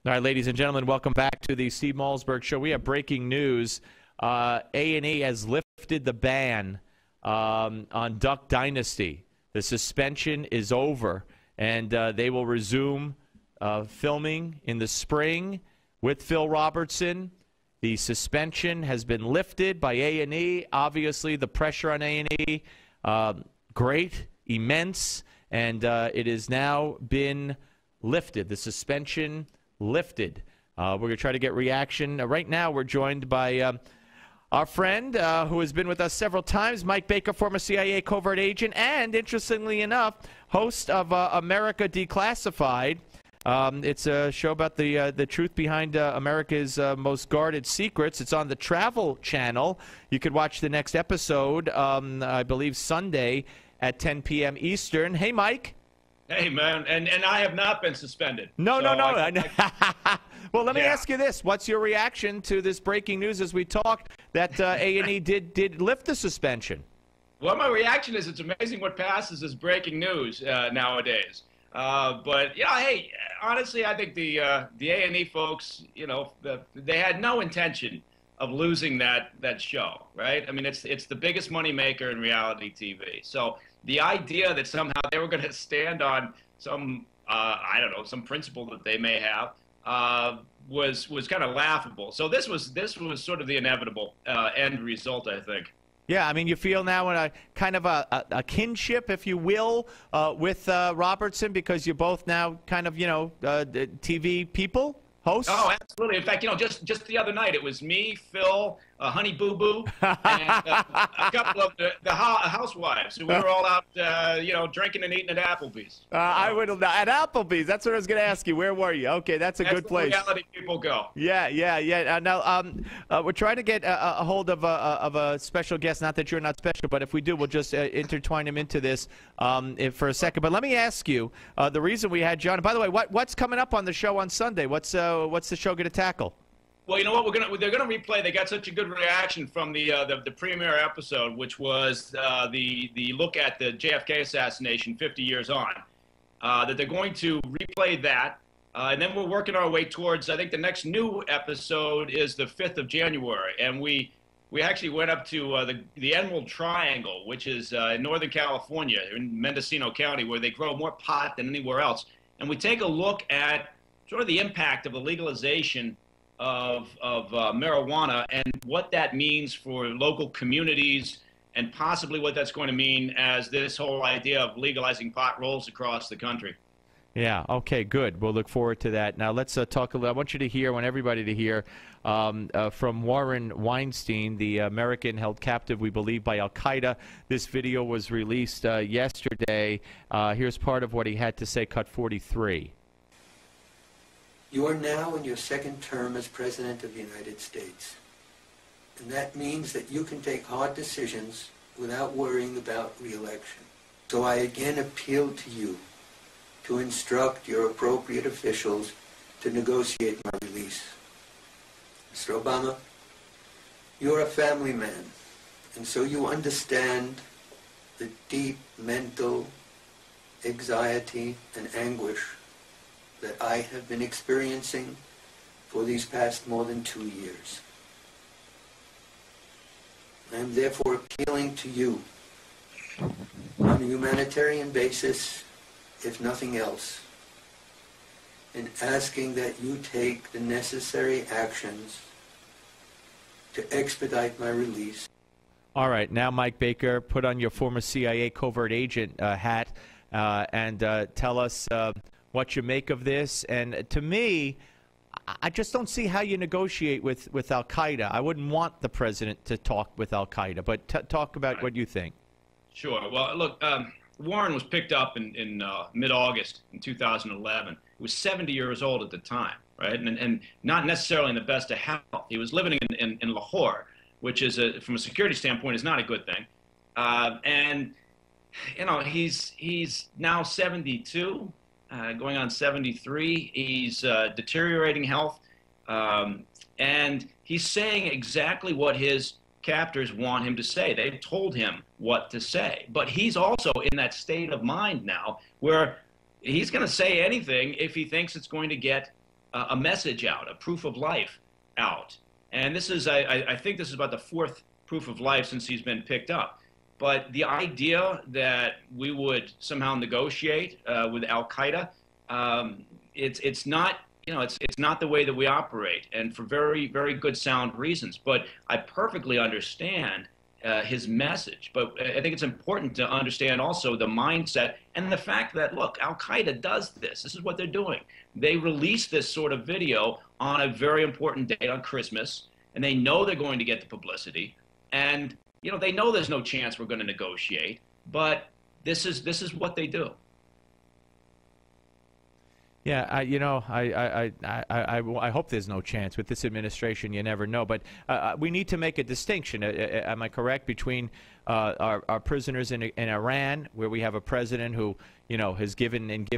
All right, ladies and gentlemen, welcome back to the Steve Malzberg Show. We have breaking news. A&E has lifted the ban on Duck Dynasty. The suspension is over, and they will resume filming in the spring with Phil Robertson. The suspension has been lifted by A&E. Obviously, the pressure on A&E, great, immense, and it has now been lifted. The suspension lifted. We're going to try to get reaction. Right now, we're joined by our friend who has been with us several times, Mike Baker, former CIA covert agent, and, interestingly enough, host of America Declassified. It's a show about the truth behind America's most guarded secrets. It's on the Travel Channel. You could watch the next episode, I believe, Sunday at 10 p.m. Eastern. Hey, Mike. Hey, man, and I have not been suspended. No. Well, let me ask you this. What's your reaction to this breaking news as we talk that A&E did lift the suspension? Well, my reaction is it's amazing what passes as breaking news nowadays. But, hey, honestly, I think the A&E folks, they had no intention of losing that show, right? I mean, it's the biggest moneymaker in reality TV. So the idea that somehow they were going to stand on some, some principle that they may have was kind of laughable. So this was sort of the inevitable end result, I think. Yeah, I mean, you feel now in a kind of a kinship, if you will, with Robertson, because you're both now kind of, TV people, hosts? Oh, absolutely. In fact, just the other night, it was me, Phil, Honey Boo Boo, and a couple of the housewives. We were all out, drinking and eating at Applebee's. I would at Applebee's. That's what I was going to ask you. Where were you? Okay, that's a good place. That's where reality people go. Yeah. Now, we're trying to get a hold of a special guest. Not that you're not special, but if we do, we'll just intertwine him into this for a second. But let me ask you, the reason we had John. By the way, what's coming up on the show on Sunday? What's the show going to tackle? Well, you know what? They're gonna replay. They got such a good reaction from the premiere episode, which was the look at the JFK assassination 50 years on. That they're going to replay that, and then we're working our way towards. I think the next new episode is the 5th of January, and we actually went up to the Emerald Triangle, which is in Northern California, in Mendocino County, where they grow more pot than anywhere else, and we take a look at sort of the impact of the legalization of marijuana and what that means for local communities and possibly what that's going to mean as this whole idea of legalizing pot rolls across the country. Yeah, okay, good. We'll look forward to that. Now let's talk a little. I want you to hear, I want everybody to hear from Warren Weinstein, the American held captive, we believe, by Al-Qaeda. This video was released yesterday. Here's part of what he had to say, cut 43. You are now in your second term as President of the United States. And that means that you can take hard decisions without worrying about re-election. So I again appeal to you to instruct your appropriate officials to negotiate my release. Mr. Obama, you're a family man, and so you understand the deep mental anxiety and anguish that I have been experiencing for these past more than 2 years. I am therefore appealing to you on a humanitarian basis, if nothing else, and asking that you take the necessary actions to expedite my release. All right, now, Mike Baker, put on your former CIA covert agent hat and tell us what you make of this. And to me, I just don't see how you negotiate with Al-Qaeda. I wouldn't want the president to talk with Al-Qaeda, but talk about what you think. Sure. Well, look, Warren was picked up in mid-August in 2011. He was 70 years old at the time, right? And not necessarily in the best of health. He was living in Lahore, which is, from a security standpoint, is not a good thing. And, he's now 72. Going on 73. He's deteriorating health, and he's saying exactly what his captors want him to say. They've told him what to say, but he's also in that state of mind now where he's going to say anything if he thinks it's going to get a message out, a proof of life out. And this is, I think this is about the fourth proof of life since he's been picked up. But the idea that we would somehow negotiate with Al-Qaeda, it's not, it's not the way that we operate, and for very, very good, sound reasons. But I perfectly understand his message. But I think it's important to understand also the mindset and the fact that, look, Al-Qaeda does this. This is what they're doing. They release this sort of video on a very important date on Christmas, and they know they're going to get the publicity. And, they know there's no chance we're going to negotiate, but this is what they do. Yeah, I hope there's no chance with this administration. You never know, but we need to make a distinction. Am I correct, between our prisoners in Iran, where we have a president who has given and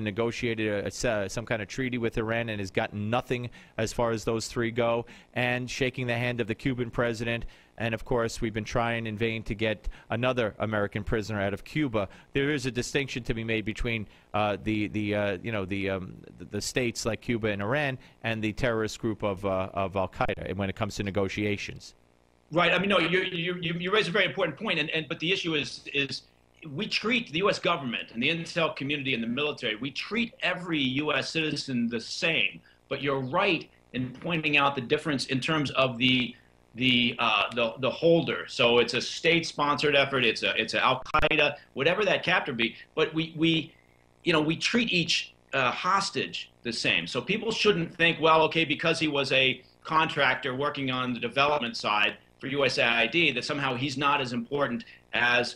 negotiated some kind of treaty with Iran and has gotten nothing as far as those three go, and shaking the hand of the Cuban president. And of course, we've been trying in vain to get another American prisoner out of Cuba. There is a distinction to be made between the states like Cuba and Iran and the terrorist group of Al Qaeda when it comes to negotiations. Right. I mean, no, you raise a very important point, but the issue is we treat the U.S. government and the intel community and the military, we treat every U.S. citizen the same. But you're right in pointing out the difference in terms of the holder. So it's a state-sponsored effort. It's a Al Qaeda, whatever that captor be. But we treat each hostage the same. So people shouldn't think, well, okay, because he was a contractor working on the development side for USAID, that somehow he's not as important as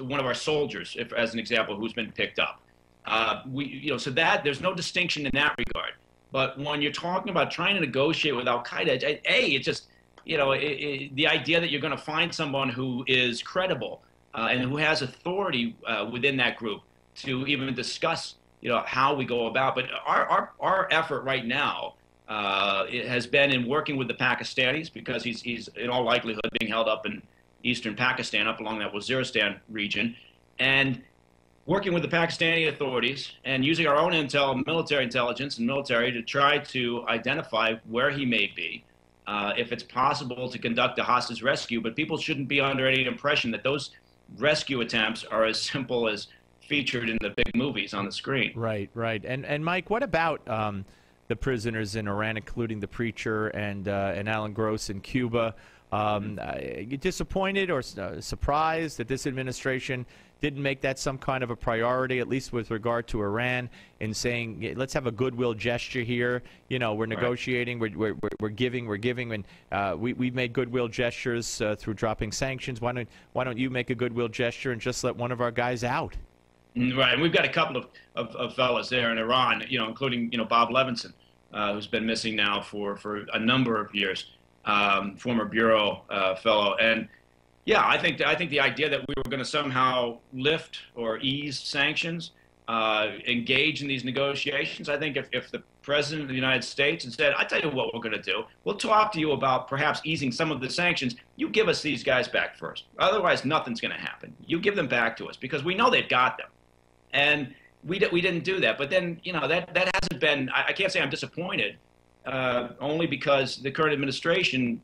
one of our soldiers, as an example, who's been picked up. So that there's no distinction in that regard. But when you're talking about trying to negotiate with Al Qaeda, it's just the idea that you're going to find someone who is credible and who has authority within that group to even discuss, how we go about. But our effort right now it has been in working with the Pakistanis, because he's in all likelihood being held up in eastern Pakistan, up along that Waziristan region, and working with the Pakistani authorities and using our own intel, military intelligence and military, to try to identify where he may be. If it's possible to conduct a hostage rescue, but people shouldn't be under any impression that those rescue attempts are as simple as featured in the big movies on the screen. Right. And Mike, what about the prisoners in Iran, including the preacher and Alan Gross in Cuba? You disappointed or surprised that this administration didn't make that some kind of a priority, at least with regard to Iran, in saying, let's have a goodwill gesture here. We're negotiating, we're giving, and we've made goodwill gestures through dropping sanctions. Why don't you make a goodwill gesture and just let one of our guys out? Right, and we've got a couple of fellas there in Iran, including Bob Levinson, who's been missing now for a number of years, former bureau fellow. And yeah, I think the idea that we were going to somehow lift or ease sanctions, engage in these negotiations, I think if the President of the United States had said, I tell you what we're going to do, we'll talk to you about perhaps easing some of the sanctions, you give us these guys back first. Otherwise, nothing's going to happen. You give them back to us, because we know they've got them. And we didn't do that. But then, that hasn't been, I can't say I'm disappointed, only because the current administration,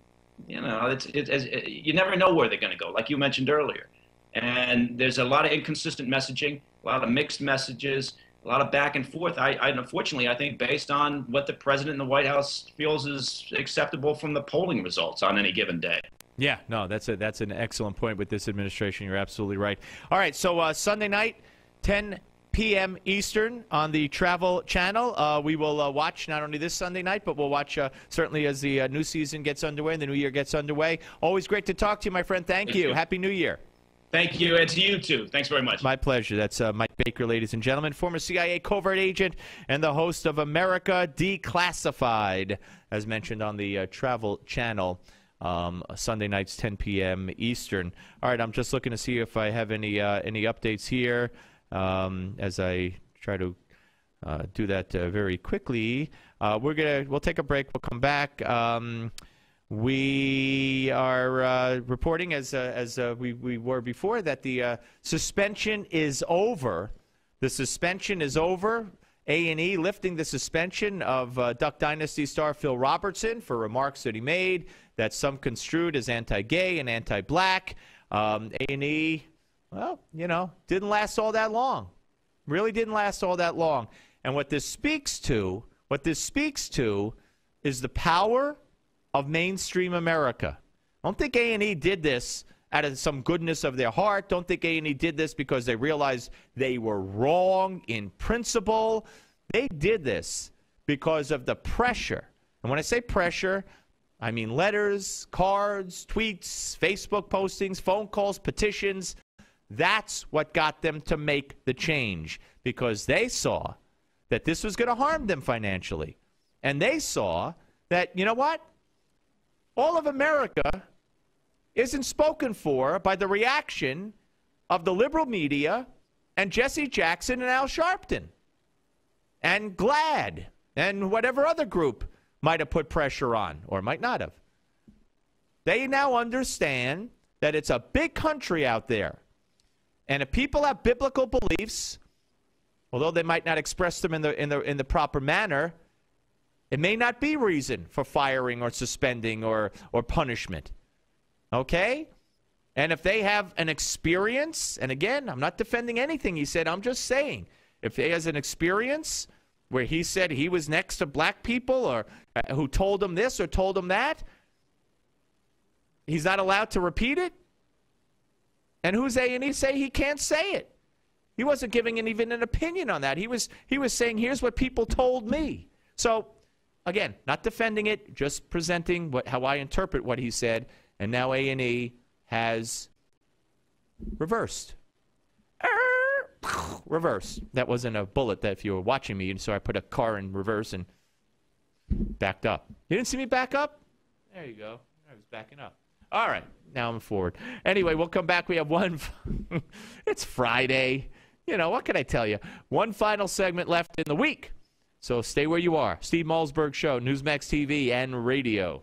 you never know where they're going to go, like you mentioned earlier. And there's a lot of inconsistent messaging, a lot of mixed messages, a lot of back and forth. Unfortunately, I think based on what the president and the White House feels is acceptable from the polling results on any given day. Yeah, no, that's an excellent point with this administration. You're absolutely right. All right, so Sunday night, 10 p.m. Eastern on the Travel Channel. We will watch not only this Sunday night, but we'll watch certainly as the new season gets underway and the new year gets underway. Always great to talk to you, my friend. Thank you. Happy New Year. Thank you, and to you too. Thanks very much. My pleasure. That's Mike Baker, ladies and gentlemen, former CIA covert agent and the host of America Declassified, as mentioned on the Travel Channel. Sunday nights, 10 p.m. Eastern. All right, I'm just looking to see if I have any updates here. As I try to do that very quickly, we'll take a break. We'll come back. We are reporting, as we were before, that the suspension is over. The suspension is over. A&E lifting the suspension of Duck Dynasty star Phil Robertson for remarks that he made that some construed as anti-gay and anti-black. A&E, well, didn't last all that long. Really didn't last all that long. And what this speaks to is the power of mainstream America. I don't think A&E did this out of some goodness of their heart. Don't think A&E did this because they realized they were wrong in principle. They did this because of the pressure. And when I say pressure, I mean letters, cards, tweets, Facebook postings, phone calls, petitions. That's what got them to make the change, because they saw that this was going to harm them financially. And they saw that, you know what? All of America isn't spoken for by the reaction of the liberal media and Jesse Jackson and Al Sharpton and GLAAD and whatever other group might have put pressure on or might not have. They now understand that it's a big country out there. And if people have biblical beliefs, although they might not express them in the proper manner, it may not be reason for firing or suspending or punishment. Okay? And if they have an experience, and again, I'm not defending anything he said, I'm just saying, if he has an experience where he said he was next to black people or who told him this or told him that, he's not allowed to repeat it? And who's A&E say he can't say it? He wasn't giving even an opinion on that. He was saying, here's what people told me. So, again, not defending it, just presenting how I interpret what he said. And now A&E has reversed. Reverse. That wasn't a bullet that if you were watching me, so I put a car in reverse and backed up. You didn't see me back up? There you go. I was backing up. All right. Now I'm forward. Anyway, we'll come back. We have one. It's Friday. What can I tell you? One final segment left in the week. So stay where you are. Steve Malzberg Show, Newsmax TV and radio.